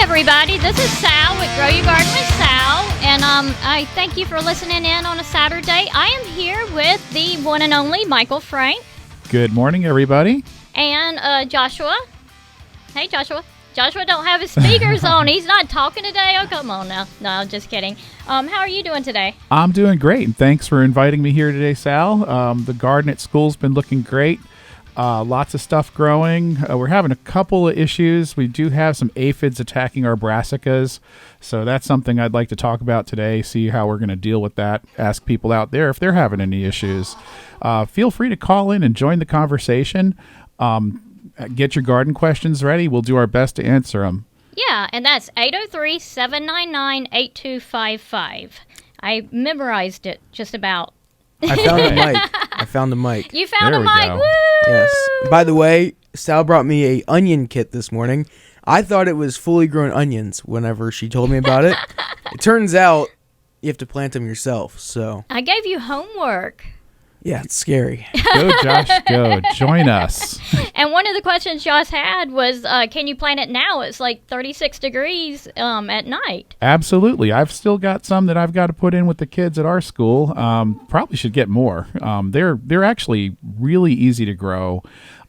everybody. This is Sal with Grow Your Garden with Sal, and I thank you for listening in on a Saturday. I am here with the one and only Michael Frank. Good morning, everybody. And Joshua. Hey, Joshua. Joshua don't have his speakers on. He's not talking today. Oh, come on now. No, just kidding. How are you doing today? I'm doing great, and thanks for inviting me here today, Sal. The garden at school's been looking great. Lots of stuff growing. We're having a couple of issues. We do have some aphids attacking our brassicas, so that's something I'd like to talk about today, see how we're going to deal with that, ask people out there if they're having any issues. Feel free to call in and join the conversation. Get your garden questions ready. We'll do our best to answer them. Yeah, and that's 803-799-8255. I memorized it just about. I found a mic. You found There a we mic. go. Woo! Yes. By the way, Sal brought me a onion kit this morning. I thought it was fully grown onions whenever she told me about it. It turns out you have to plant them yourself. So I gave you homework. yeah, it's scary. Go, Josh, go. Join us. And one of the questions Josh had was, can you plant it now? It's like 36 degrees at night. Absolutely. I've still got some that I've got to put in with the kids at our school. Probably should get more. They're actually really easy to grow.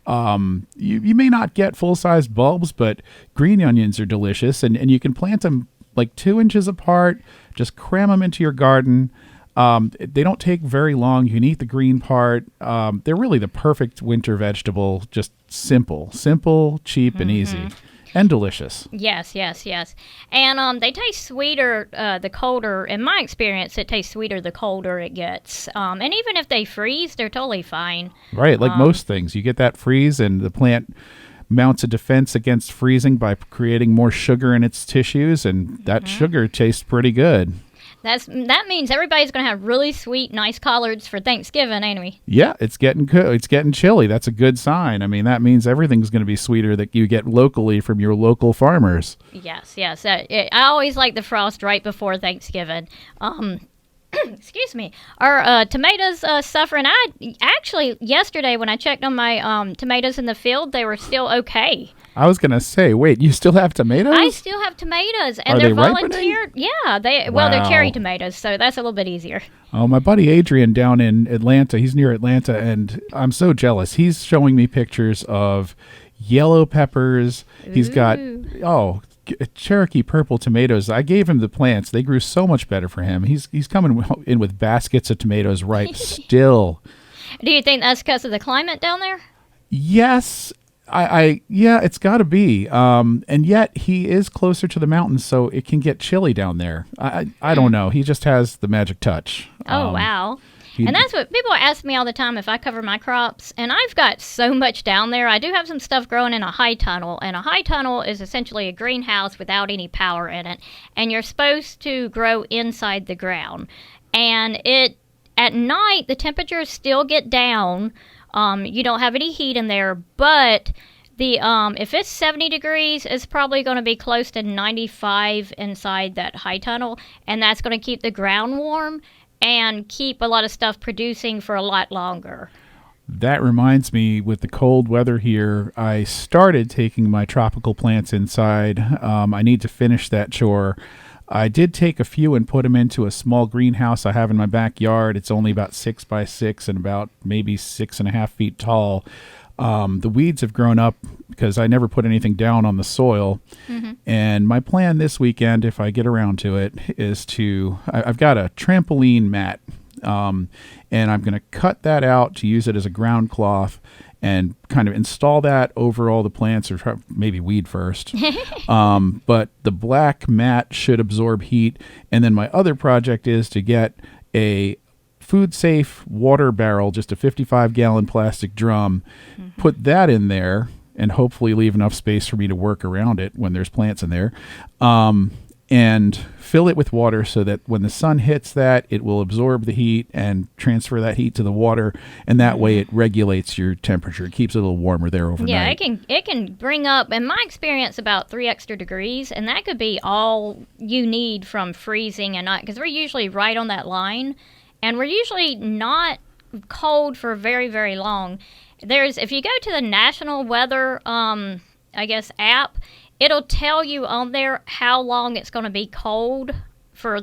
You may not get full-sized bulbs, but green onions are delicious, and you can plant them like 2 inches apart. Just cram them into your garden. They don't take very long. You can eat the green part. They're really the perfect winter vegetable. Just simple, cheap, and easy, and delicious. Yes. And they taste sweeter the colder, in my experience, it tastes sweeter the colder it gets. And even if they freeze, they're totally fine. Right, like most things. You get that freeze, and the plant mounts a defense against freezing by creating more sugar in its tissues, and that sugar tastes pretty good. That means everybody's going to have really sweet, nice collards for Thanksgiving, ain't we? Yeah, it's getting it's getting chilly. That's a good sign. I mean, that means everything's going to be sweeter that you get locally from your local farmers. Yes. I always like the frost right before Thanksgiving. Excuse me. Our tomatoes suffering. Actually, yesterday when I checked on my tomatoes in the field, they were still okay. I was going to say, wait, you still have tomatoes? I still have tomatoes, and Are they're they ripening? volunteered. Yeah, they're cherry Wow. tomatoes, so that's a little bit easier. Oh, my buddy Adrian down in Atlanta, he's near Atlanta, and I'm so jealous. He's showing me pictures of yellow peppers. He's got, Cherokee purple tomatoes. I gave him the plants. They grew so much better for him. He's coming in with baskets of tomatoes ripe still. Do you think that's because of the climate down there? Yes. Yeah, it's got to be. And yet he is closer to the mountains, so it can get chilly down there. I don't know. He just has the magic touch. Oh, wow. And that's what people ask me all the time if I cover my crops. And I've got so much down there. I do have some stuff growing in a high tunnel. And a high tunnel is essentially a greenhouse without any power in it. And you're supposed to grow inside the ground. And at night, the temperatures still get down. You don't have any heat in there. But if it's 70 degrees, it's probably going to be close to 95 inside that high tunnel. And that's going to keep the ground warm and keep a lot of stuff producing for a lot longer. That reminds me, with the cold weather here, I started taking my tropical plants inside. I need to finish that chore. I did take a few and put them into a small greenhouse I have in my backyard. It's only about 6 by 6 and about maybe 6.5 feet tall. The weeds have grown up because I never put anything down on the soil. And my plan this weekend, if I get around to it, is I've got a trampoline mat, and I'm going to cut that out to use it as a ground cloth and kind of install that over all the plants, or maybe weed first. But the black mat should absorb heat. And then my other project is to get a food safe water barrel, just a 55-gallon plastic drum, put that in there, and hopefully leave enough space for me to work around it when there's plants in there, and fill it with water so that when the sun hits that, it will absorb the heat and transfer that heat to the water, and that way it regulates your temperature. It keeps it a little warmer there overnight. Yeah, it can bring up, in my experience, about 3 extra degrees, and that could be all you need from freezing and not, because we're usually right on that line. And we're usually not cold for very, very long. If you go to the National Weather, app, it'll tell you on there how long it's going to be cold for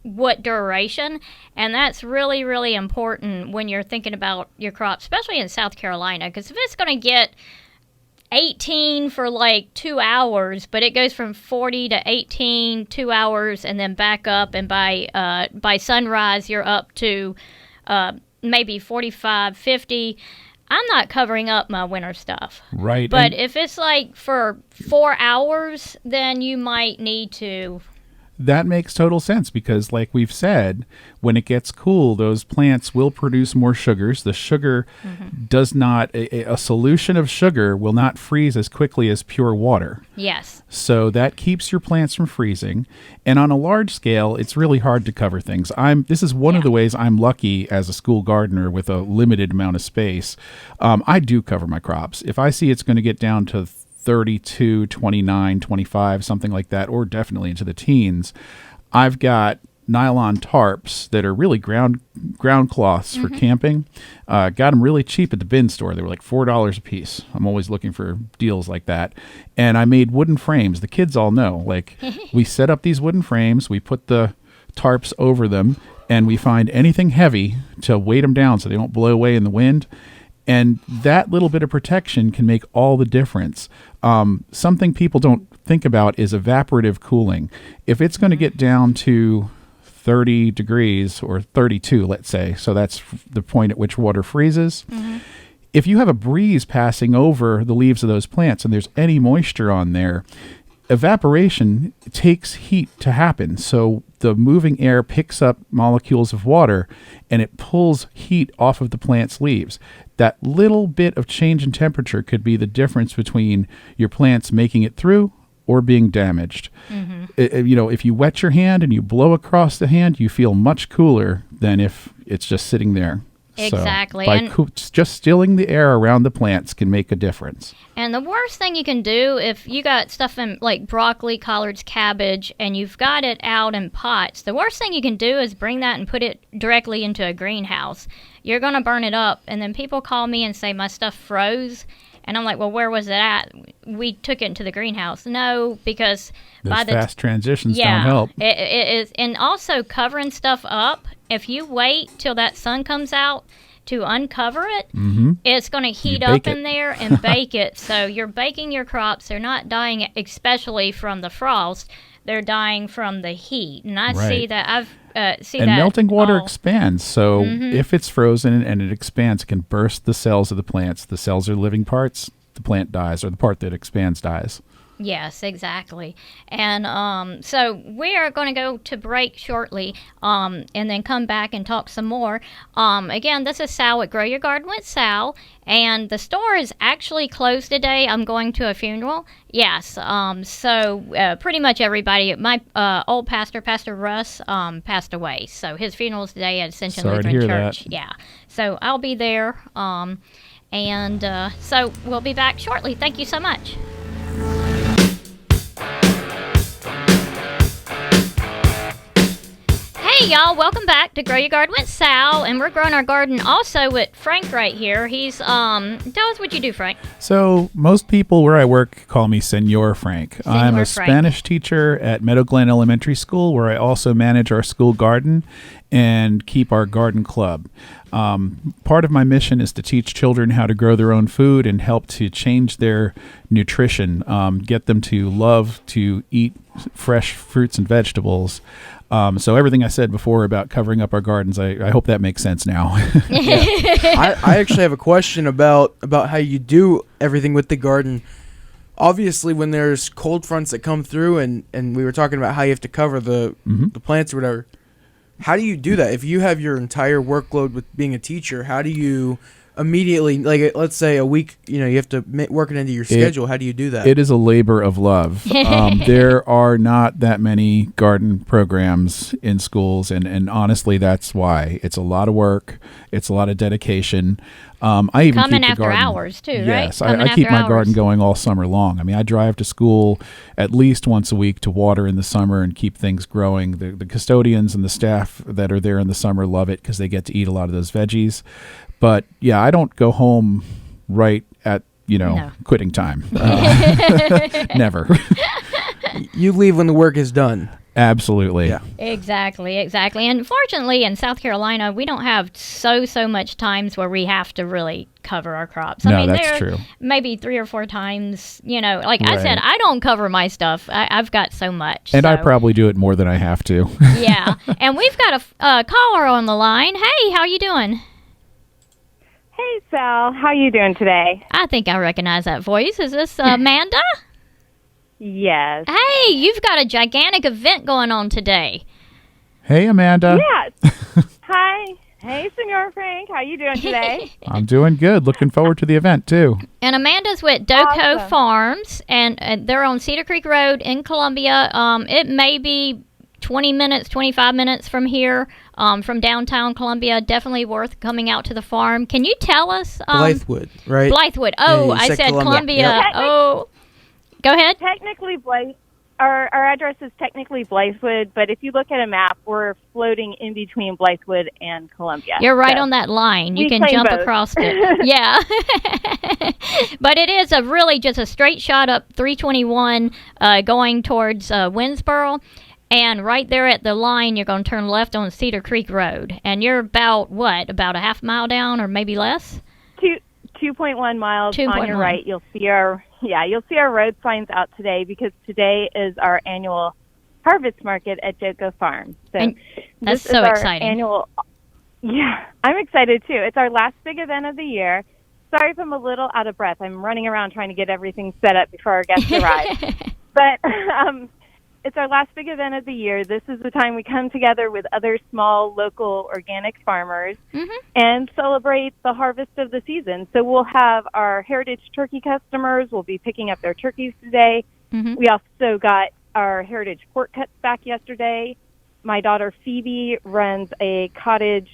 what duration, and that's really, really important when you're thinking about your crop, especially in South Carolina, because if it's going to get 18 for like 2 hours, but it goes from 40 to 18 2 hours and then back up, and by sunrise you're up to maybe 45 50. I'm not covering up my winter stuff, Right. but And if it's like for 4 hours, then you might need to. that makes total sense because, like we've said, when it gets cool, those plants will produce more sugars. The sugar does not, a solution of sugar will not freeze as quickly as pure water. Yes. So that keeps your plants from freezing. And on a large scale, it's really hard to cover things. This is one of the ways I'm lucky as a school gardener with a limited amount of space. I do cover my crops. If I see it's going to get down to 32, 29, 25, something like that, or definitely into the teens, I've got nylon tarps that are really ground cloths for camping. Got them really cheap at the bin store. They were like $4 a piece. I'm always looking for deals like that. And I made wooden frames. The kids all know. Like, we set up these wooden frames, we put the tarps over them, and we find anything heavy to weight them down so they don't blow away in the wind. And that little bit of protection can make all the difference. Something people don't think about is evaporative cooling. If it's going to get down to 30 degrees or 32, let's say, so that's the point at which water freezes. If you have a breeze passing over the leaves of those plants and there's any moisture on there, evaporation takes heat to happen. So the moving air picks up molecules of water and it pulls heat off of the plant's leaves. That little bit of change in temperature could be the difference between your plants making it through or being damaged. If you wet your hand and you blow across the hand, you feel much cooler than if it's just sitting there. Exactly. So by just stilling the air around the plants can make a difference. And the worst thing you can do if you got stuff in like broccoli, collards, cabbage, and you've got it out in pots, the worst thing you can do is bring that and put it directly into a greenhouse. You're going to burn it up, and then people call me and say my stuff froze. And I'm like, well, where was it at? We took it into the greenhouse. No, because Those fast transitions don't help. It is. And also covering stuff up, if you wait till that sun comes out to uncover it, it's going to heat up in there and bake it. So you're baking your crops. They're not dying, especially from the frost. They're dying from the heat. And I see that. And melting water expands. So if it's frozen and it expands, it can burst the cells of the plants. The cells are living parts. The plant dies, or the part that expands dies. Yes, exactly. And so we are going to go to break shortly and then come back and talk some more. Again, this is Sal at Grow Your Garden with Sal, and the store is actually closed today. I'm going to a funeral. Yes, so pretty much everybody. My old pastor, Pastor Russ, passed away. So his funeral's today at Ascension Sorry Lutheran to hear Church. that. Yeah, so I'll be there. And so we'll be back shortly. Thank you so much. Hey y'all, welcome back to Grow Your Garden with Sal, and we're growing our garden also with Frank right here. He's tell us what you do, Frank. So most people where I work call me Senor Frank. I'm a Frank. Spanish teacher at Meadow Glen Elementary School, where I also manage our school garden and keep our garden club. Part of my mission is to teach children how to grow their own food and help to change their nutrition, get them to love to eat fresh fruits and vegetables. So everything I said before about covering up our gardens, I hope that makes sense now. I actually have a question about how you do everything with the garden. Obviously, when there's cold fronts that come through, and we were talking about how you have to cover the plants or whatever, how do you do that? If you have your entire workload with being a teacher, how do you immediately, like, let's say a week, you have to work it into your schedule. How do you do that? It is a labor of love. There are not that many garden programs in schools, and honestly, that's why. It's a lot of work. It's a lot of dedication. I even Coming keep the after garden, hours, too, right? yes, Coming I keep after my garden hours. going all summer long. I mean, I drive to school at least once a week to water in the summer and keep things growing. The custodians and the staff that are there in the summer love it because they get to eat a lot of those veggies. But yeah, I don't go home right at No. quitting time. Never. You leave when the work is done. Absolutely. Yeah. Exactly. And fortunately, in South Carolina, we don't have so much times where we have to really cover our crops. No, that's there true. maybe 3 or 4 times, like I said, Right. I don't cover my stuff. I've got so much. And I so- probably do it more than I have to. Yeah. And we've got a caller on the line. Hey, how you doing? Hey, Sal. How you doing today? I think I recognize that voice. Is this Amanda? Yes. Hey, you've got a gigantic event going on today. Hey, Amanda. Yes. Hi. Hey, Senor Frank. How you doing today? I'm doing good. Looking forward to the event, too. And Amanda's with Doko Awesome. Farms, and they're on Cedar Creek Road in Columbia. It may be 20 minutes, 25 minutes from here, from downtown Columbia. Definitely worth coming out to the farm. Can you tell us? Blythewood, right? Blythewood. Oh, you I said said Columbia. Columbia. Yep. Oh, go ahead. Technically, our address is technically Blythewood, but if you look at a map, we're floating in between Blythewood and Columbia. You're right So, on that line. You we can claim jump both. across it. Yeah. But it is just a straight shot up 321 going towards Winsboro. And right there at the line, you're going to turn left on Cedar Creek Road. And you're about a half mile down or maybe less? 2.1 miles 2.1. on your right. You'll see our road signs out today because today is our annual harvest market at Doko Farm. So And that's this so is our exciting. Annual, yeah, I'm excited too. It's our last big event of the year. Sorry if I'm a little out of breath. I'm running around trying to get everything set up before our guests arrive. But it's our last big event of the year. This is the time we come together with other small, local, organic farmers and celebrate the harvest of the season. So we'll have our heritage turkey customers will be picking up their turkeys today. We also got our heritage pork cuts back yesterday. My daughter Phoebe runs a cottage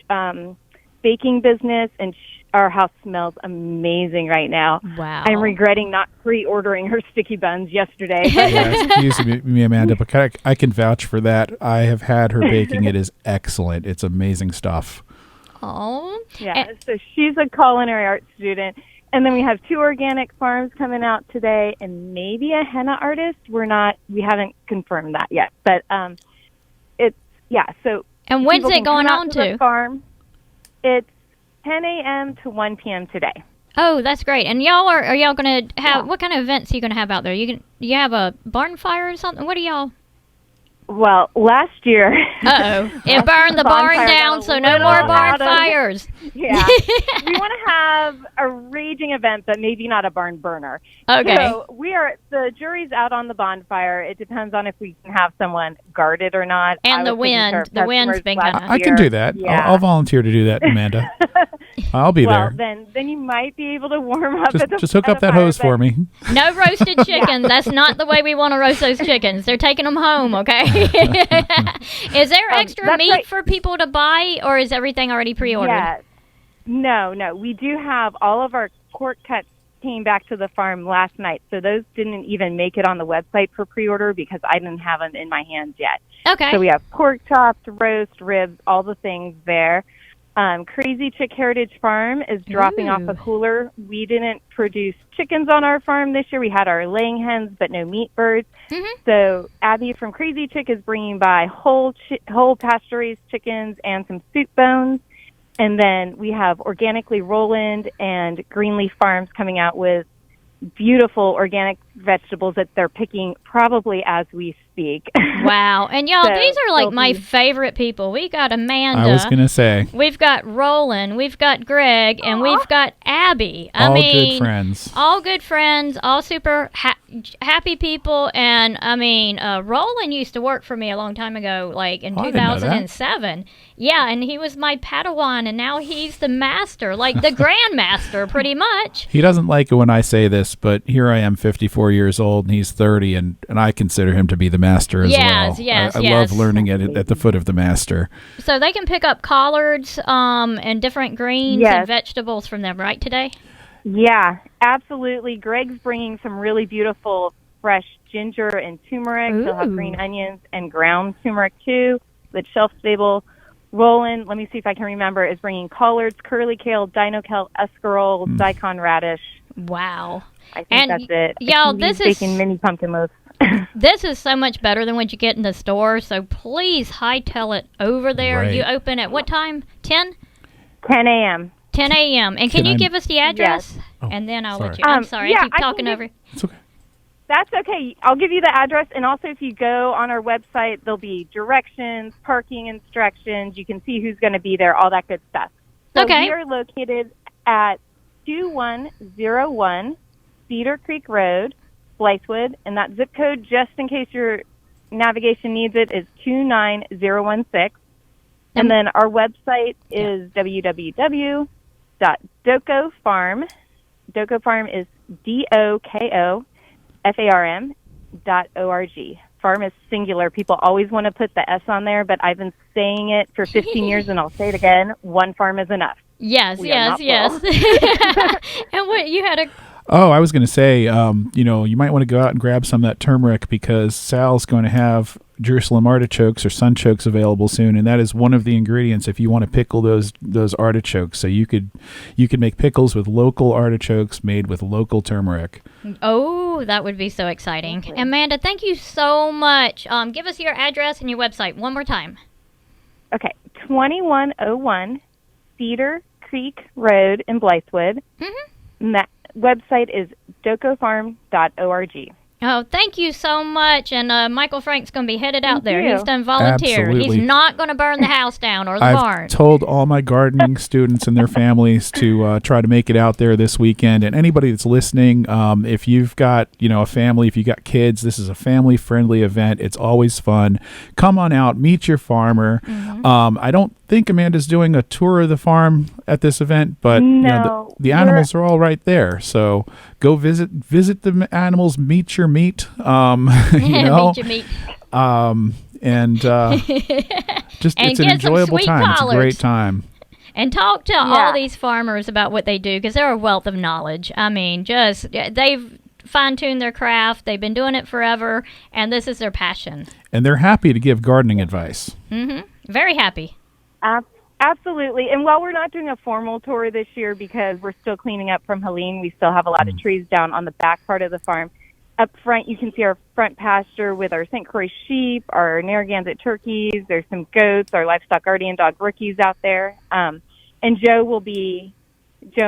baking business, and our house smells amazing right now. Wow. I'm regretting not pre-ordering her sticky buns yesterday. But Yeah, excuse me, Amanda, but I can vouch for that. I have had her baking. It is excellent. It's amazing stuff. Oh. yeah, so she's a culinary arts student. And then we have 2 organic farms coming out today and maybe a henna artist. We haven't confirmed that yet. But so And when's people it can going come out on the to? farm. It's 10 a.m. to 1 p.m. today. Oh, that's great. And are y'all going to have, what kind of events are you going to have out there? You have a barn fire or something? What are y'all? Well, last year... Uh-oh. It burned the barn bonfire down, got a so no little more barn out of- fires. Yeah. We want to have a raging event, but maybe not a barn burner. Okay. So the jury's out on the bonfire. It depends on if we can have someone guard it or not. And I the was taking care wind. of The wind's customers been last kinda- I can year. do that. Yeah. I'll volunteer to do that, Amanda. I'll be well, there. then you might be able to warm up at the Just hook at up the that fire, hose but- for me. No roasted chicken. That's not the way we want to roast those chickens. They're taking them home, okay? Is there extra that's meat right. for people to buy, or is everything already pre-ordered? Yes. No. We do have all of our pork cuts came back to the farm last night, so those didn't even make it on the website for pre-order because I didn't have them in my hands yet. Okay. So we have pork chops, roast, ribs, all the things there. Crazy Chick Heritage Farm is dropping off a cooler. We didn't produce chickens on our farm this year. We had our laying hens, but no meat birds. So Abby from Crazy Chick is bringing by whole pasture-raised chickens and some soup bones. And then we have Organically Roland and Greenleaf Farms coming out with beautiful organic vegetables that they're picking probably as we speak. Wow. And y'all, So these are like they'll my be- favorite people. We got Amanda. I was going to say. We've got Roland. We've got Greg. And we've got Abby. All good friends. All good friends. All super happy people. And, Roland used to work for me a long time ago, like in Oh, I didn't know that. 2007. Yeah, and he was my Padawan, and now he's the master, like the grandmaster, pretty much. He doesn't like it when I say this, but here I am, 54 years old, and he's 30, and I consider him to be the master as well. Yes, I yes. love learning at the foot of the master. So they can pick up collards and different greens Yes. and vegetables from them, right, today? Yeah, absolutely. Greg's bringing some really beautiful fresh ginger and turmeric. He'll have Ooh. green onions and ground turmeric too. That's shelf stable. Roland, let me see if I can remember, is bringing collards, curly kale, dino kelp, escarole, daikon radish, Wow. I think And that's it. y'all, I can this be is- baking mini pumpkin loaves. This is so much better than what you get in the store, so please hightail it over there. Right. You open at what time? 10? 10 a.m. 10 a.m. And can Can you I- give us the address? Oh, And then I'll let sorry. you. I'm sorry, yeah, I keep I can talking give- over. It's okay. That's okay. I'll give you the address, and also if you go on our website, there'll be directions, parking instructions. You can see who's going to be there, all that good stuff. So Okay. we are located at 2101 Cedar Creek Road, Blythewood, and that zip code, just in case your navigation needs it, is 29016. And then our website is www.dokofarm. Doko Farm is DOKOFARM.org. Farm is singular. People always want to put the S on there, but I've been saying it for 15 years, and I'll say it again. One farm is enough. Yes, We are yes, not yes. And what you had a Oh, I was going to say, you might want to go out and grab some of that turmeric because Sal's going to have Jerusalem artichokes or sunchokes available soon, and that is one of the ingredients if you want to pickle those artichokes. So you could make pickles with local artichokes made with local turmeric. Oh, that would be so exciting. Amanda, thank you so much. Give us your address and your website one more time. Okay, 2101 Cedar Creek Road in Blythewood. And that website is dokofarm.org. Oh, thank you so much. And Michael Frank's going to be headed out there. you. He's done volunteer. Absolutely. He's not going to burn the house down or the I've barn. told all my gardening students and their families to try to make it out there this weekend. And anybody that's listening, if you've got a family, if you got kids, this is a family-friendly event. It's always fun. Come on out, meet your farmer. I don't think Amanda's doing a tour of the farm at this event, but No, the animals are all right there. So go visit the animals, meet your meat. Meet your meat. And just And it's an get some enjoyable sweet time. It's a collards. great time. And talk to all Yeah. these farmers about what they do because they're a wealth of knowledge. I mean, they've fine-tuned their craft. They've been doing it forever, and this is their passion. And they're happy to give gardening advice. Very happy. Absolutely. And while we're not doing a formal tour this year because we're still cleaning up from Helene, we still have a lot of trees down on the back part of the farm. Up front, you can see our front pasture with our St. Croix sheep, our Narragansett turkeys. There's some goats, our livestock guardian dog rookies out there. And Joe,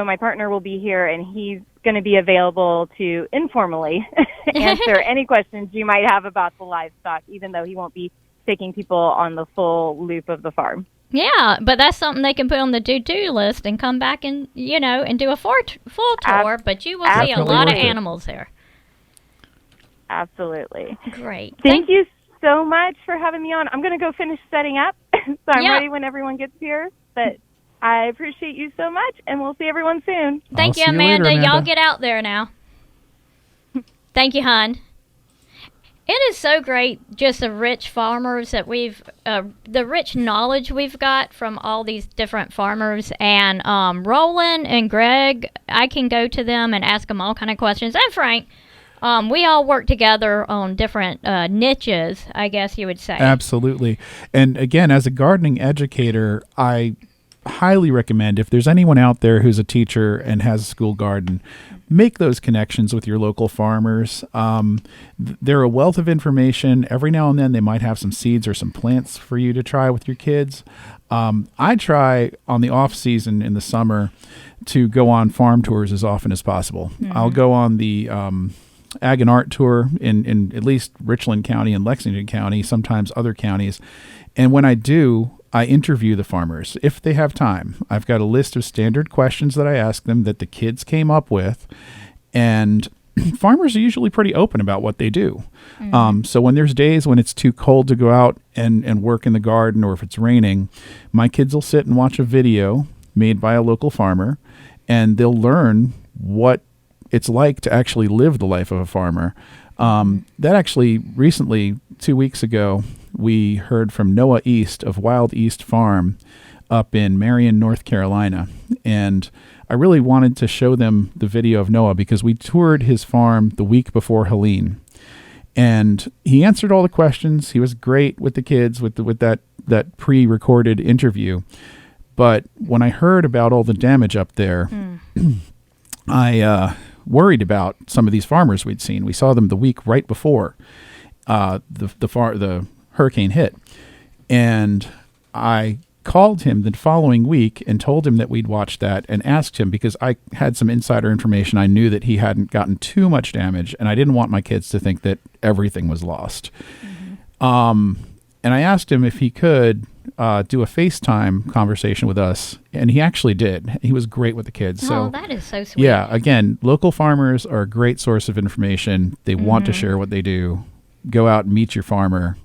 my partner, will be here, and he's going to be available to informally answer any questions you might have about the livestock, even though he won't be taking people on the full loop of the farm. Yeah, but that's something they can put on the to-do list and come back and, and do a full tour, but you will see a lot of Absolutely. animals there. Absolutely. Great. Thank you so much for having me on. I'm going to go finish setting up, so I'm Yeah. ready when everyone gets here. But I appreciate you so much, and we'll see everyone soon. Thank you, I'll see you later, Amanda. Y'all Amanda. get out there now. Thank you, hon. It is so great, just the rich farmers that the rich knowledge we've got from all these different farmers. And Roland and Greg, I can go to them and ask them all kind of questions. And Frank, we all work together on different niches, I guess you would say. Absolutely. And again, as a gardening educator, I highly recommend if there's anyone out there who's a teacher and has a school garden, make those connections with your local farmers. They're a wealth of information. Every now and then they might have some seeds or some plants for you to try with your kids. I try on the off season in the summer to go on farm tours as often as possible. I'll go on the Ag and Art Tour in at least Richland County and Lexington County, sometimes other counties. And when I do, I interview the farmers if they have time. I've got a list of standard questions that I ask them that the kids came up with. And farmers are usually pretty open about what they do. So when there's days when it's too cold to go out and work in the garden, or if it's raining, my kids will sit and watch a video made by a local farmer, and they'll learn what it's like to actually live the life of a farmer. That actually recently, 2 weeks ago, we heard from Noah East of Wild East Farm up in Marion, North Carolina. And I really wanted to show them the video of Noah because we toured his farm the week before Helene. And he answered all the questions. He was great with the kids with that pre-recorded interview. But when I heard about all the damage up there, I worried about some of these farmers we'd seen. We saw them the week right before the hurricane hit, and I called him the following week and told him that we'd watched that and asked him, because I had some insider information. I knew that he hadn't gotten too much damage, and I didn't want my kids to think that everything was lost. And I asked him if he could do a FaceTime conversation with us, and he actually did. He was great with the kids. So, that is so sweet. Yeah, again, local farmers are a great source of information. They want to share what they do. Go out and meet your farmer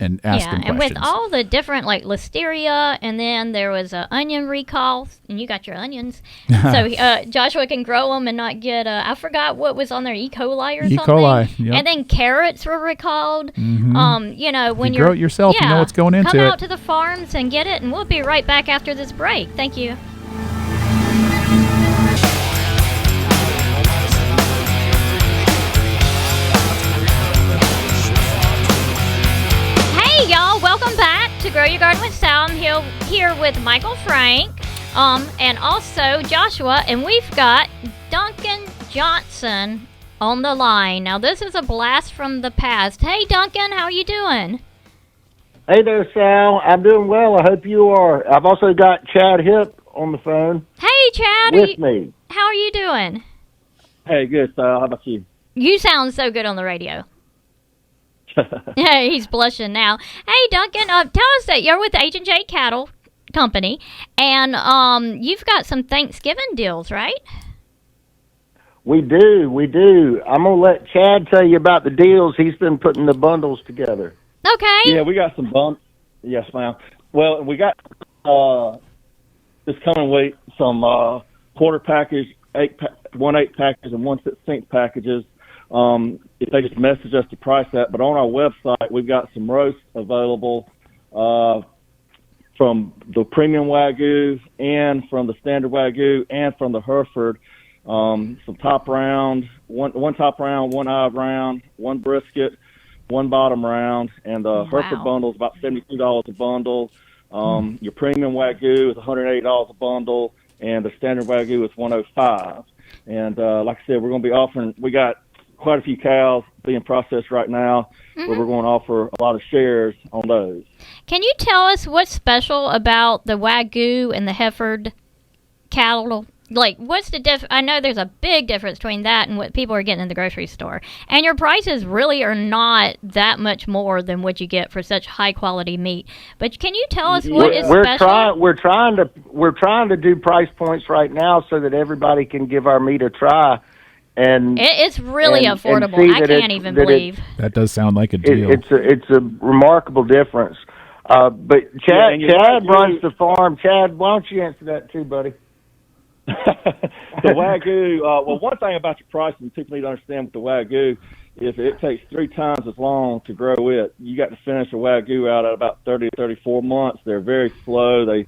and ask them questions. And with all the different, like, listeria, and then there was an onion recall, and you got your onions. So Joshua can grow them and not get, I forgot what was on there, E. coli or something. E. coli, yep. And then carrots were recalled. You know, when you grow it yourself, you know what's going into it. Come out to the farms and get it, and we'll be right back after this break. Thank you. Y'all, welcome back to Grow Your Garden with Sal. I'm here with Michael Frank, and also Joshua, and we've got Duncan Johnson on the line. Now, this is a blast from the past. Hey, Duncan, how are you doing? Hey there, Sal. I'm doing well. I hope you are. I've also got Chad Hip on the phone. Hey, Chad. With me. How are you doing? Hey, good, Sal. How about you? You sound so good on the radio. Yeah, he's blushing now. Hey, Duncan, tell us that you're with H&J Cattle Company, and you've got some Thanksgiving deals, right? We do. I'm going to let Chad tell you about the deals. He's been putting the bundles together. Okay. Yeah, we got some bundles. Yes, ma'am. Well, we got this coming week some quarter package, 1/8 packages and 1/16 packages. If they just message us to price that, but on our website we've got some roasts available from the premium Wagyu and from the standard Wagyu and from the Hereford. Some top round, one top round, one eye round, one brisket, one bottom round, and the Hereford bundle is about $72 a bundle. Your premium Wagyu is $180 a bundle, and the standard Wagyu is $105. And like I said, we're going to be offering. We got quite a few cows being processed right now, where we're going to offer a lot of shares on those. Can you tell us what's special about the Wagyu and the Hereford cattle? Like, what's the I know there's a big difference between that and what people are getting in the grocery store. And your prices really are not that much more than what you get for such high quality meat. But can you tell us what is special? We're trying to do price points right now so that everybody can give our meat a try. And it's really affordable. I can't even believe. That does sound like a deal. It's a remarkable difference. But Chad runs the farm. Chad, why don't you answer that too, buddy? The Wagyu, well, one thing about your pricing people need to understand with the Wagyu is it takes 3 times as long to grow it. You got to finish a Wagyu out at about 30 to 34 months. They're very slow. They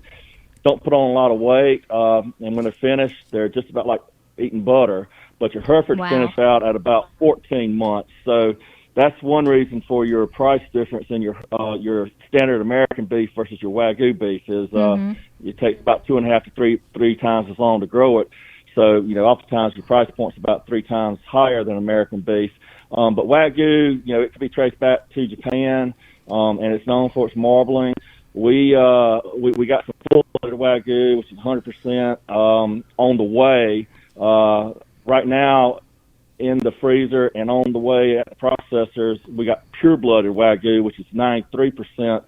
don't put on a lot of weight. And when they're finished, they're just about like eating butter. But your Hereford finish out at about 14 months. So that's one reason for your price difference in your standard American beef versus your Wagyu beef is it takes about 2.5 to 3 times as long to grow it. So, oftentimes your price point's about 3 times higher than American beef. But Wagyu, it can be traced back to Japan, and it's known for its marbling. We got some full-blooded Wagyu, which is 100% on the way. Right now, in the freezer and on the way at the processors, we got pure-blooded Wagyu, which is 93%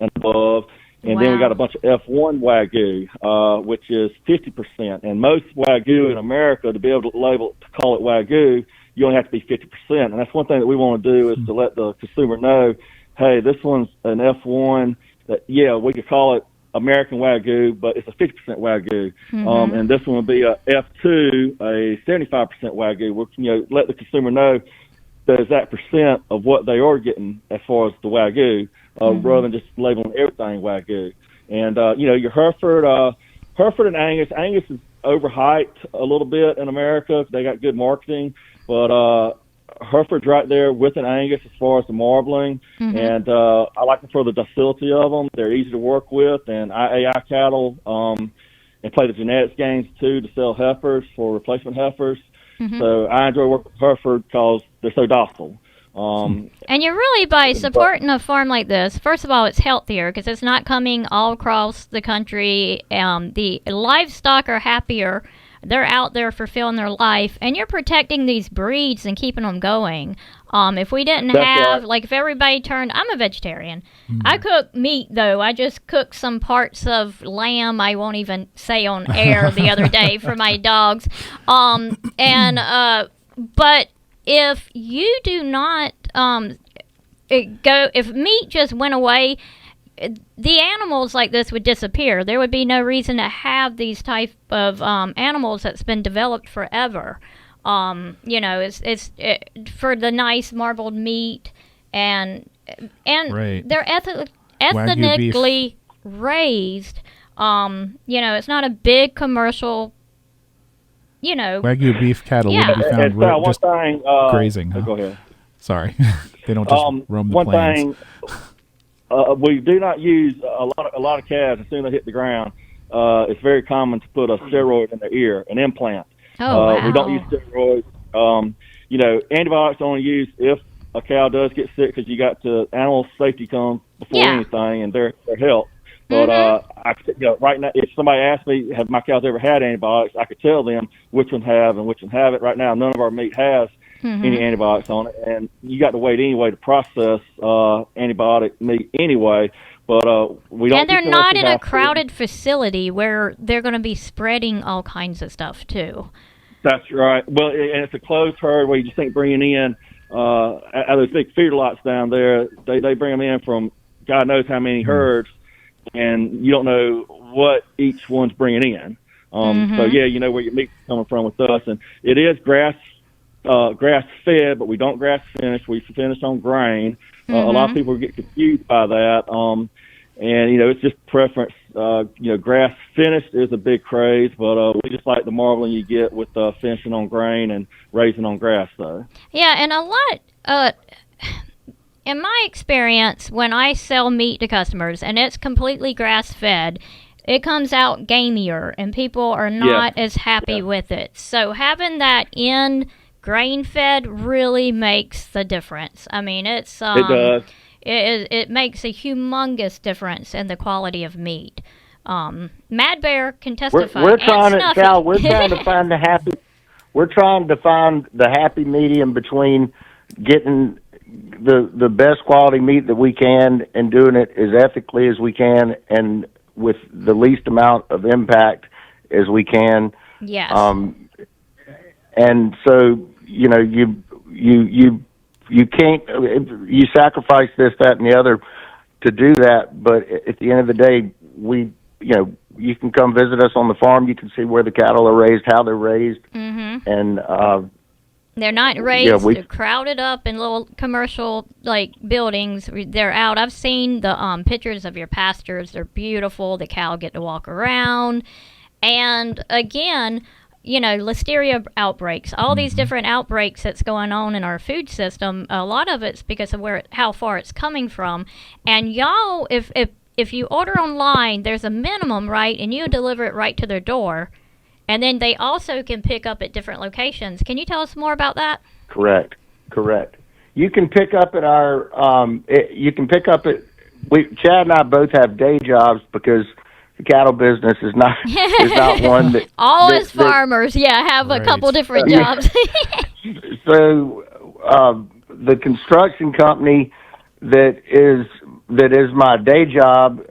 and above. And then we got a bunch of F1 Wagyu, which is 50%. And most Wagyu in America, to be able to call it Wagyu, you only have to be 50%. And that's one thing that we want to do is to let the consumer know, hey, this one's an F1 that, we could call it American Wagyu, but it's a 50% Wagyu. And this one will be a F2, a 75% Wagyu. We'll, let the consumer know the exact percent of what they are getting as far as the Wagyu, rather than just labeling everything Wagyu. And, your Hereford and Angus. Angus is overhyped a little bit in America. They got good marketing, but Hereford's right there with an Angus as far as the marbling, and I like them for the docility of them. They're easy to work with, and IAI cattle and play the genetics games too to sell heifers for replacement heifers. So I enjoy working with Hereford because they're so docile. And you're really, by supporting a farm like this, first of all, it's healthier because it's not coming all across the country. The livestock are happier. They're out there fulfilling their life, and you're protecting these breeds and keeping them going. If we didn't have, like, if everybody turned, I'm a vegetarian. I cook meat, though. I just cooked some parts of lamb I won't even say on air the other day for my dogs. But if you do not if meat just went away, the animals like this would disappear. There would be no reason to have these type of animals that's been developed forever. It's for the nice marbled meat, and Right. they're ethnically raised. It's not a big commercial. Wagyu beef cattle wouldn't be found just grazing. Huh? Go ahead. Sorry, they don't just roam the plains. We do not use a lot of calves as soon as they hit the ground. It's very common to put a steroid in their ear, an implant. Wow. We don't use steroids. Antibiotics are only used if a cow does get sick, because you got to animal safety comes before anything, and their health. But right now, if somebody asked me, have my cows ever had antibiotics, I could tell them which ones have and which ones haven't. Right now, none of our meat has any antibiotics on it, and you got to wait anyway to process antibiotic meat anyway. But we don't. And they're not in a crowded facility where they're going to be spreading all kinds of stuff too. That's right. Well, and it's a closed herd where you just ain't bringing in those big feeder lots down there. They bring them in from God knows how many herds, and you don't know what each one's bringing in. So yeah, you know where your meat's coming from with us, and it is grass fed, but we don't grass finish. We finish on grain. A lot of people get confused by that, and it's just preference. Grass finished is a big craze, but we just like the marbling you get with finishing on grain and raising on grass, though. Yeah, and a lot. In my experience, when I sell meat to customers and it's completely grass-fed, it comes out gamier, and people are not as happy with it. So having that in grain-fed really makes the difference. I mean, it does. It makes a humongous difference in the quality of meat. Mad Bear can testify. We're trying to find the happy medium between getting the best quality meat that we can and doing it as ethically as we can and with the least amount of impact as we can. Yes. And so you can't, you sacrifice this, that, and the other to do that. But at the end of the day, you can come visit us on the farm. You can see where the cattle are raised, how they're raised, and they're not raised crowded up in little commercial buildings. They're out. I've seen the pictures of your pastures. They're beautiful. The cow get to walk around, and again, listeria outbreaks, all these different outbreaks that's going on in our food system. A lot of it's because of how far it's coming from. And y'all, if you order online, there's a minimum, right? And you deliver it right to their door. And then they also can pick up at different locations. Can you tell us more about that? Correct. You can pick up at our. Chad and I both have day jobs because the cattle business is not one that all as farmers, have a couple different jobs. So the construction company that is my day job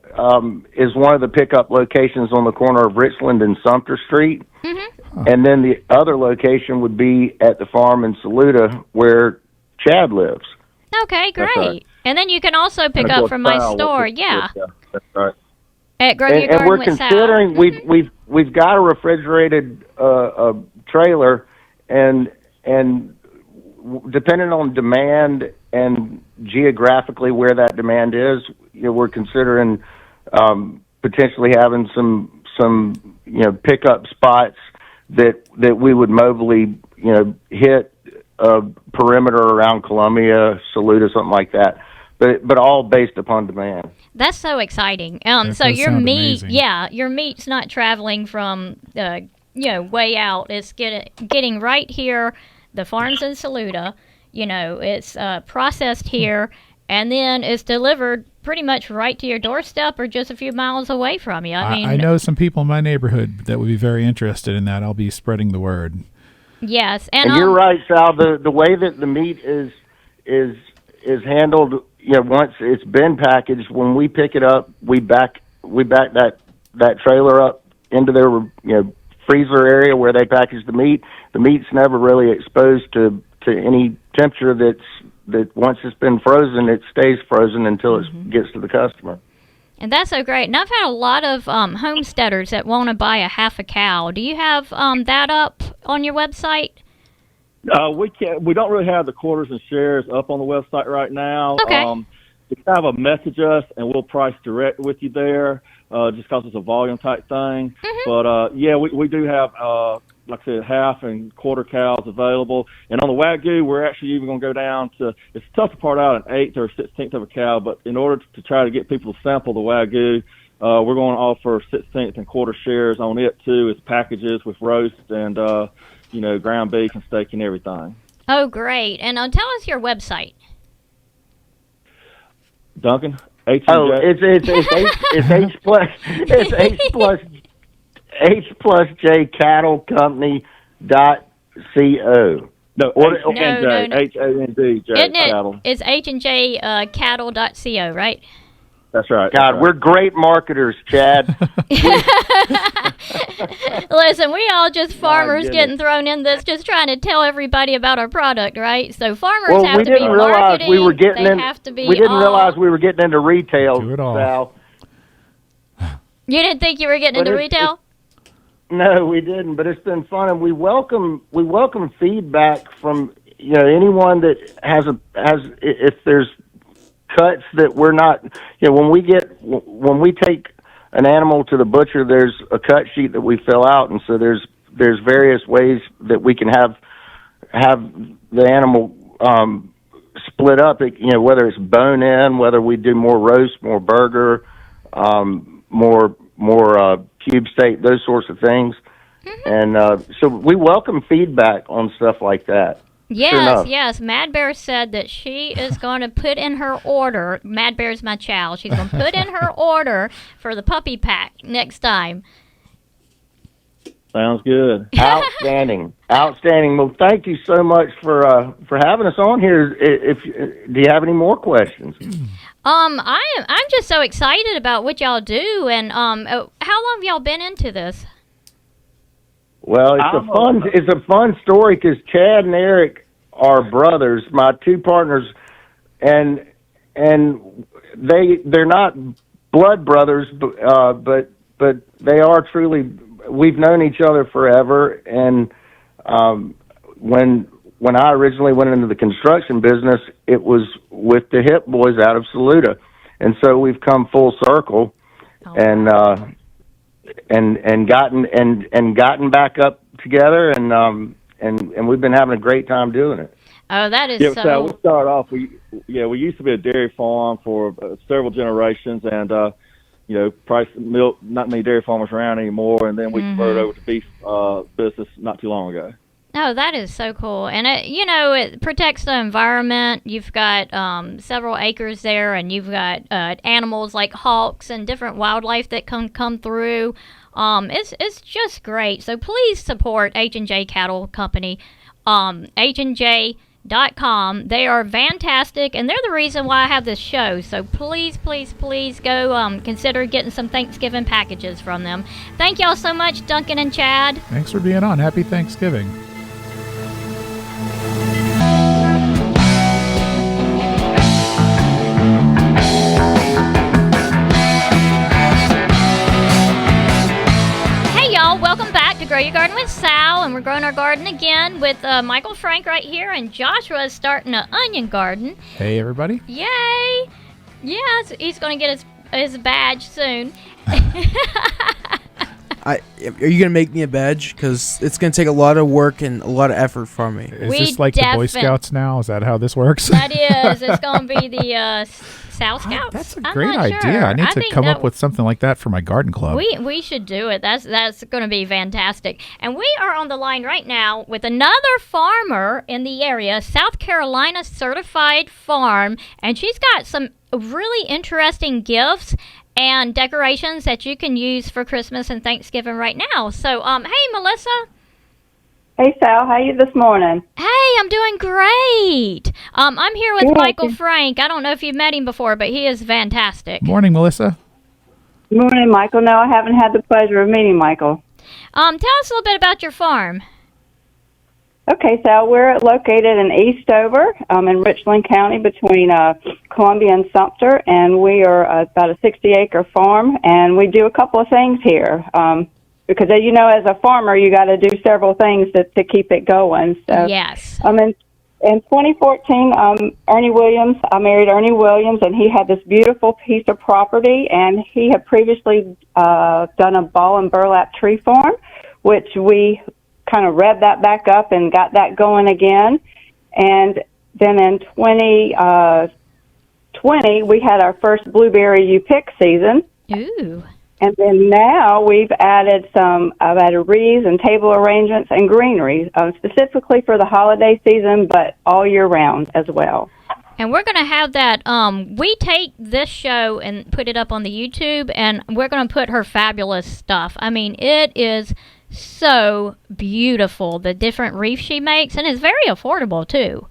is one of the pickup locations on the corner of Richland and Sumter Street. And then the other location would be at the farm in Saluda where Chad lives. Okay, great. Right. And then you can also pick up from my store. That's right. At Grow Your Garden and we're with considering Sal. we've got a refrigerated trailer, and depending on demand and geographically where that demand is, we're considering potentially having some pickup spots that we would mobily hit a perimeter around Columbia, Saluda, something like that. But all based upon demand. That's so exciting. So your meat, your meat's not traveling from way out. It's getting right here. The farm's in Saluda. It's processed here, and then it's delivered pretty much right to your doorstep or just a few miles away from you. I know some people in my neighborhood that would be very interested in that. I'll be spreading the word. Yes, and you're right, Sal. The way that the meat is handled, once it's been packaged, when we pick it up, we back that trailer up into their freezer area where they package the meat. The meat's never really exposed to any temperature that once it's been frozen, it stays frozen until it gets to the customer. And that's so great. And I've had a lot of homesteaders that want to buy a half a cow. Do you have that up on your website? We don't really have the quarters and shares up on the website right now. Okay. You kind of message us, and we'll price direct with you there, just because it's a volume type thing. Mm-hmm. But we do have, like I said, half and quarter cows available. And on the Wagyu, we're actually even going to go down to, it's tough to part out an eighth or a 16th of a cow, but in order to try to get people to sample the Wagyu, we're going to offer 16th and quarter shares on it too, as packages with roast and ground beef and steak and everything. Oh, great! And tell us your website. Duncan, H&J. Oh, it's H plus J Cattle Company .co. No, H-A-N-J, H-A-N-D-J, Isn't it? cattle. It's H&J cattle.co, right? That's right. God, we're great marketers, Chad. Listen, we all just farmers goodness. getting thrown in this, just trying to tell everybody about our product, right? So farmers Well, have we to be didn't realize marketing. we were getting they in. have to be We didn't realize we were getting into retail, Do it all. Sal. You didn't think you were getting into retail? No, we didn't. But it's been fun, and we welcome feedback from anyone that has if there's cuts that we're not. When we take an animal to the butcher, there's a cut sheet that we fill out, and so there's various ways that we can have the animal split up. Whether it's bone in, whether we do more roast, more burger, more cube steak, those sorts of things. Mm-hmm. And so we welcome feedback on stuff like that. Yes. Mad Bear said that she is going to put in her order. Mad Bear's my chow. She's going to put in her order for the puppy pack next time. Sounds good. Outstanding. Well, thank you so much for having us on here. Do you have any more questions? I'm just so excited about what y'all do. And how long have y'all been into this? Well, it's a fun story because Chad and Eric are brothers, my two partners, and they're not blood brothers, but they are truly. We've known each other forever, and when I originally went into the construction business, it was with the Hip Boys out of Saluda, and so we've come full circle, and gotten back up together, and we've been having a great time doing it. Oh, that is so. So we started off. We used to be a dairy farm for several generations, and price milk. Not many dairy farmers around anymore, and then we converted over to beef business not too long ago. Oh, that is so cool. And, it protects the environment. You've got several acres there, and you've got animals like hawks and different wildlife that can come through. It's just great. So please support H&J Cattle Company, H&J.com. They are fantastic, and they're the reason why I have this show. So please, please, please go consider getting some Thanksgiving packages from them. Thank y'all so much, Duncan and Chad. Thanks for being on. Happy Thanksgiving. Welcome back to Grow Your Garden with Sal, and we're growing our garden again with Michael Frank right here, and Joshua is starting an onion garden. Hey, everybody. Yay! Yes, he's going to get his badge soon. Are you gonna make me a badge? Because it's gonna take a lot of work and a lot of effort from me. Is this like the Boy Scouts now? Is that how this works? That is. It's going to be the South Scouts. That's a I'm great not idea. sure. I need to come up with something like that for my garden club. We should do it. That's going to be fantastic. And we are on the line right now with another farmer in the area, South Carolina certified farm, and she's got some really interesting gifts and decorations that you can use for Christmas and Thanksgiving right now. So, hey, Melissa. Hey, Sal. How are you this morning? Hey, I'm doing great. I'm here with Michael Frank. I don't know if you've met him before, but he is fantastic. Morning, Melissa. Morning, Michael. No, I haven't had the pleasure of meeting Michael. Tell us a little bit about your farm. Okay, Sal, we're located in Eastover, in Richland County, between Columbia and Sumter, and we are about a 60-acre farm, and we do a couple of things here. Because, you know, as a farmer, you got to do several things to keep it going. So, yes. In 2014, I married Ernie Williams, and he had this beautiful piece of property, and he had previously done a ball and burlap tree farm, which we kind of revved that back up and got that going again. And then in 2020, we had our first blueberry you pick season. Ooh. And then now I've added wreaths and table arrangements and greenery, specifically for the holiday season, but all year round as well. And we're going to have that. We take this show and put it up on the YouTube, and we're going to put her fabulous stuff. I mean, it is so beautiful, the different wreaths she makes, and it's very affordable, too.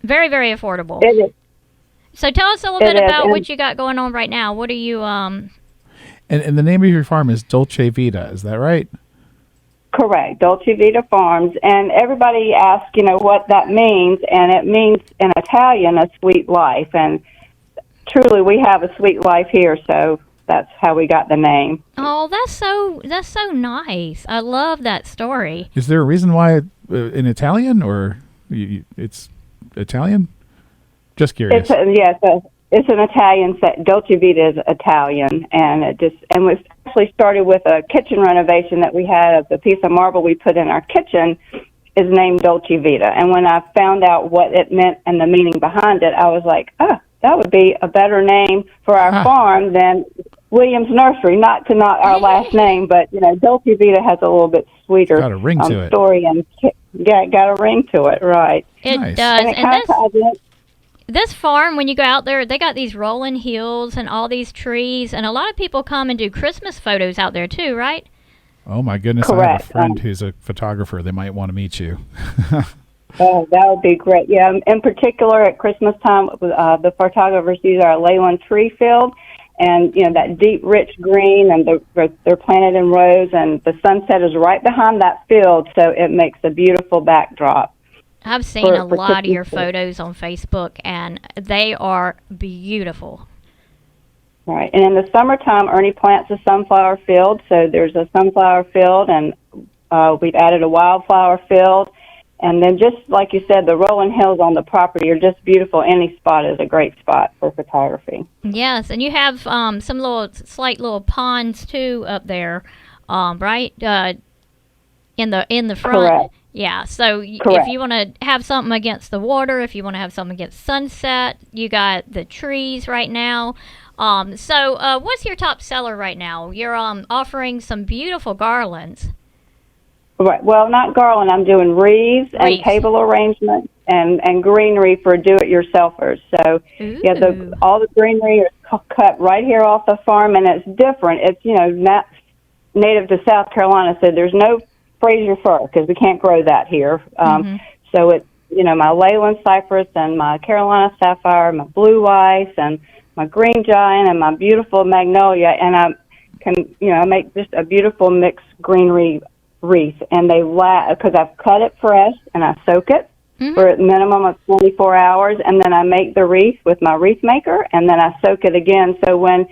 Very, very affordable. It is. So tell us a little bit about what you got going on right now. What are you... And the name of your farm is Dolce Vita, is that right? Correct, Dolce Vita Farms. And everybody asks, what that means, and it means in Italian, a sweet life. And truly, we have a sweet life here, so that's how we got the name. Oh, that's so nice. I love that story. Is there a reason why in Italian, or it's Italian? Just curious. It's an Italian set. Dolce Vita is Italian, and we actually started with a kitchen renovation that we had. The piece of marble we put in our kitchen is named Dolce Vita. And when I found out what it meant and the meaning behind it, I was like, that would be a better name for our farm than Williams Nursery. Not to knock our last name, but Dolce Vita has a little bit sweeter got a ring to it. Story, and got a ring to it, right? It nice. Does. And this farm, when you go out there, they got these rolling hills and all these trees, and a lot of people come and do Christmas photos out there too, right? Oh my goodness, Correct. I have a friend who's a photographer. They might want to meet you. Oh, that would be great. Yeah, in particular at Christmas time, the photographers use our Leyland tree field, and that deep, rich green, and they're planted in rows, and the sunset is right behind that field, so it makes a beautiful backdrop. I've seen a lot of your photos on Facebook, and they are beautiful. Right. And in the summertime, Ernie plants a sunflower field. So there's a sunflower field, and we've added a wildflower field. And then just like you said, the rolling hills on the property are just beautiful. Any spot is a great spot for photography. Yes, and you have some slight little ponds, too, up there, right? In the front. Correct. Yeah, so Correct. If you want to have something against the water, if you want to have something against sunset, you got the trees right now. So what's your top seller right now? You're offering some beautiful garlands. Right. Well, not garland. I'm doing wreaths and table arrangements and greenery for do-it-yourselfers. So, all the greenery is cut right here off the farm, and it's different. It's, not native to South Carolina, so there's no Fraser fir because we can't grow that here. So it's, my Leyland cypress and my Carolina sapphire, my blue ice and my green giant and my beautiful magnolia. And I make just a beautiful mixed greenery wreath. And they because I've cut it fresh and I soak it for a minimum of 24 hours. And then I make the wreath with my wreath maker, and then I soak it again. So when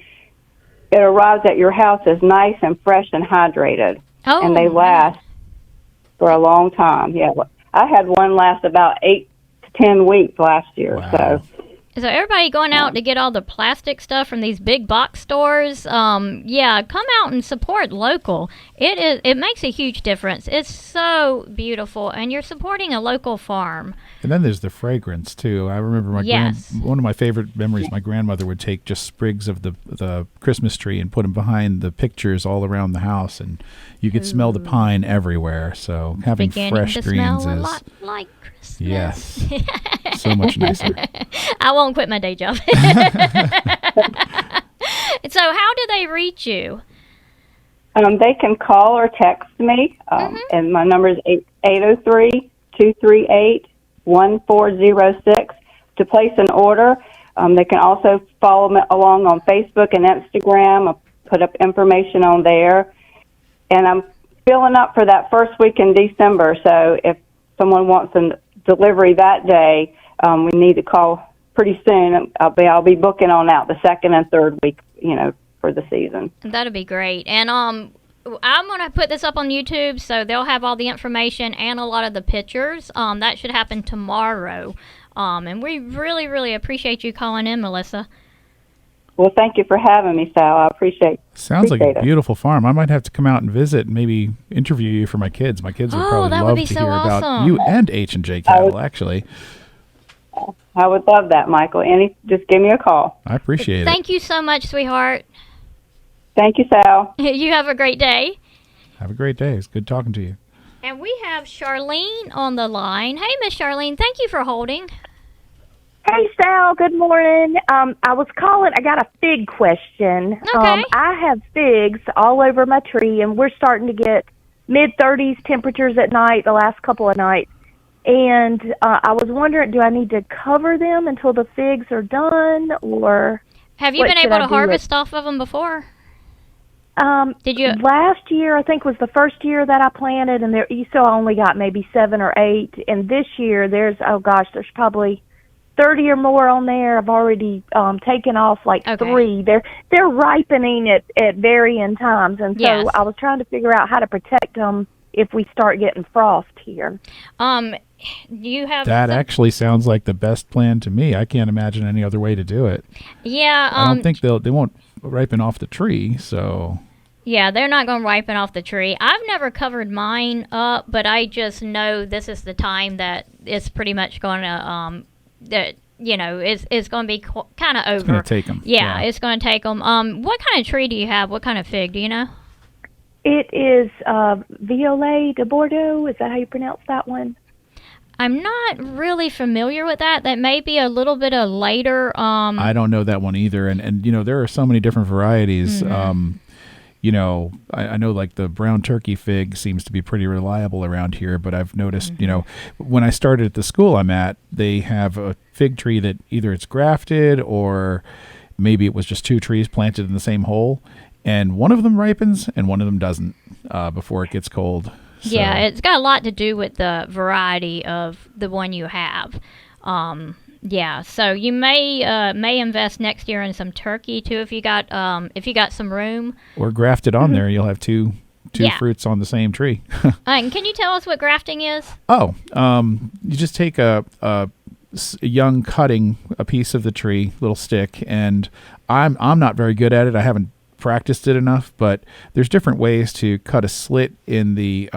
it arrives at your house, it's nice and fresh and hydrated. Oh, and they last for a long time. Yeah, I had one last about 8 to 10 weeks last year. Wow. So So everybody going out to get all the plastic stuff from these big box stores, come out and support local. It makes a huge difference. It's so beautiful, and you're supporting a local farm. And then there's the fragrance too. I remember one of my favorite memories. My grandmother would take just sprigs of the Christmas tree and put them behind the pictures all around the house, and you could smell the pine everywhere. So having fresh greens smell is a lot like Christmas. Yes, so much nicer. I won't quit my day job. So how do they reach you? They can call or text me, and my number is 803-238-1406 to place an order. They can also follow me along on Facebook and Instagram. I'll put up information on there. And I'm filling up for that first week in December, so if someone wants a delivery that day, we need to call pretty soon. I'll be booking on out the second and third week, for the season. That'd be great. And I'm going to put this up on YouTube, so they'll have all the information and a lot of the pictures. That should happen tomorrow. And we really, really appreciate you calling in, Melissa. Well, thank you for having me, Sal. I appreciate Sounds like a it. beautiful farm. I might have to come out and visit and maybe interview you for my kids. My kids would probably that love would be to so hear awesome. about you and H&J Cattle, actually. I would love that, Michael. Just give me a call. I appreciate it. Thank you so much, sweetheart. Thank you, Sal. You have a great day. Have a great day. It's good talking to you. And we have Charlene on the line. Hey, Miss Charlene, thank you for holding. Hey, Sal, good morning. I was calling. I got a fig question. Okay. I have figs all over my tree, and we're starting to get mid-30s temperatures at night the last couple of nights. And I was wondering, do I need to cover them until the figs are done, or have you been able to harvest off of them before? Did you? Last year, I think, was the first year that I planted, and you still only got maybe 7 or 8. And this year, there's probably 30 or more on there. I've already taken off 3. They're ripening at varying times, and so I was trying to figure out how to protect them if we start getting frost here. You have that actually sounds like the best plan to me. I can't imagine any other way to do it. Yeah, I don't think they won't ripen off the tree, so. Yeah, they're not going to ripen off the tree. I've never covered mine up, but I just know this is the time that it's pretty much going to it's going to be kind of over. It's going to take them. Yeah, it's going to take them. What kind of tree do you have? What kind of fig? Do you know? It is Violet de Bordeaux. Is that how you pronounce that one? I'm not really familiar with that. That may be a little bit of later. I don't know that one either. And there are so many different varieties. Mm-hmm. I know like the brown turkey fig seems to be pretty reliable around here, but I've noticed, when I started at the school I'm at, they have a fig tree that either it's grafted or maybe it was just 2 trees planted in the same hole, and one of them ripens and one of them doesn't before it gets cold. So. Yeah, it's got a lot to do with the variety of the one you have. So you may invest next year in some turkey too if you got some room. Or graft it on there, you'll have two fruits on the same tree. And can you tell us what grafting is? Oh, you just take a young cutting, a piece of the tree, little stick, and I'm not very good at it. I haven't practiced it enough, but there's different ways to cut a slit in the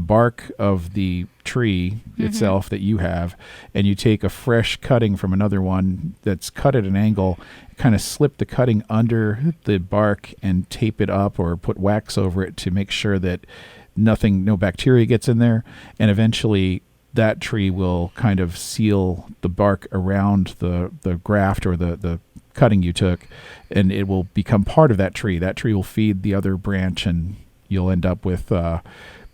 bark of the tree itself that you have, and you take a fresh cutting from another one that's cut at an angle, kind of slip the cutting under the bark and tape it up or put wax over it to make sure that no bacteria gets in there, and eventually that tree will kind of seal the bark around the graft or the cutting you took, and it will become part of that tree. That tree will feed the other branch, and you'll end up with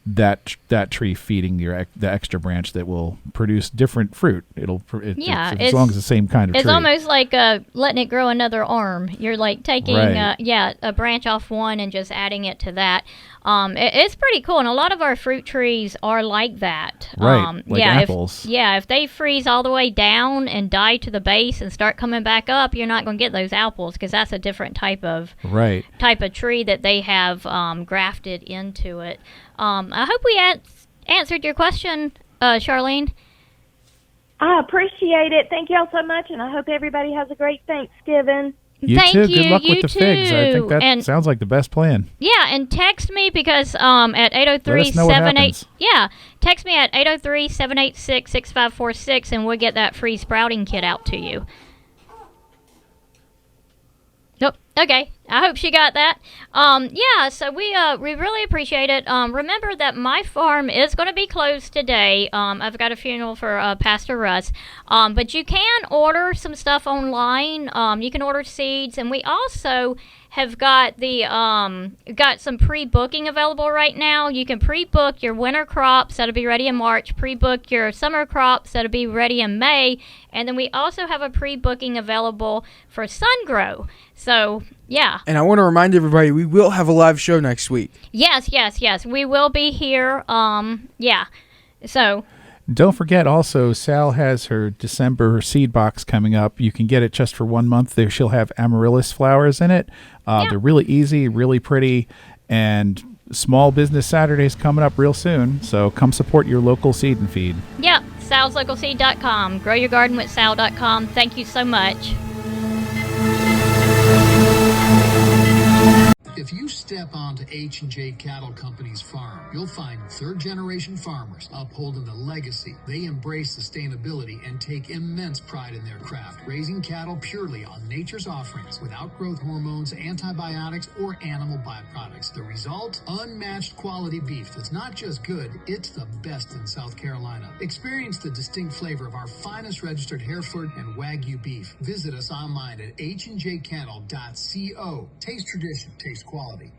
that tree feeding the extra branch that will produce different fruit. As long as the same kind of tree. It's almost like letting it grow another arm. You're like taking a branch off one and just adding it to that. It's pretty cool, and a lot of our fruit trees are like that. Right, like apples. If they freeze all the way down and die to the base and start coming back up, you're not going to get those apples because that's a different type of tree that they have grafted into it. I hope we answered your question, Charlene. I appreciate it. Thank y'all so much, and I hope everybody has a great Thanksgiving. You Thank too. you. Good luck You with the figs. I think that And sounds like the best plan. yeah, and text me because at 803-78 text me at 803-786-6546 and we'll get that free sprouting kit out to you. Nope. Okay. I hope she got that. Yeah, so we really appreciate it. Remember that my farm is going to be closed today. I've got a funeral for Pastor Russ. But you can order some stuff online. You can order seeds, and we also have got got some pre-booking available right now. You can pre-book your winter crops that'll be ready in March, pre-book your summer crops that'll be ready in May, and then we also have a pre-booking available for sun grow. So, yeah. And I want to remind everybody, we will have a live show next week. Yes. We will be here. Yeah. So. Don't forget also, Sal has her December seed box coming up. You can get it just for 1 month. There, she'll have amaryllis flowers in it. They're really easy, really pretty, and Small Business Saturday's coming up real soon. So come support your local seed and feed. Yep, salslocalseed.com. Growyourgardenwithsal.com. Thank you so much. If you step onto H&J Cattle Company's farm, you'll find third-generation farmers upholding the legacy. They embrace sustainability and take immense pride in their craft, raising cattle purely on nature's offerings without growth hormones, antibiotics, or animal byproducts. The result? Unmatched quality beef that's not just good, it's the best in South Carolina. Experience the distinct flavor of our finest registered Hereford and Wagyu beef. Visit us online at handjcattle.co. Taste tradition, taste quality.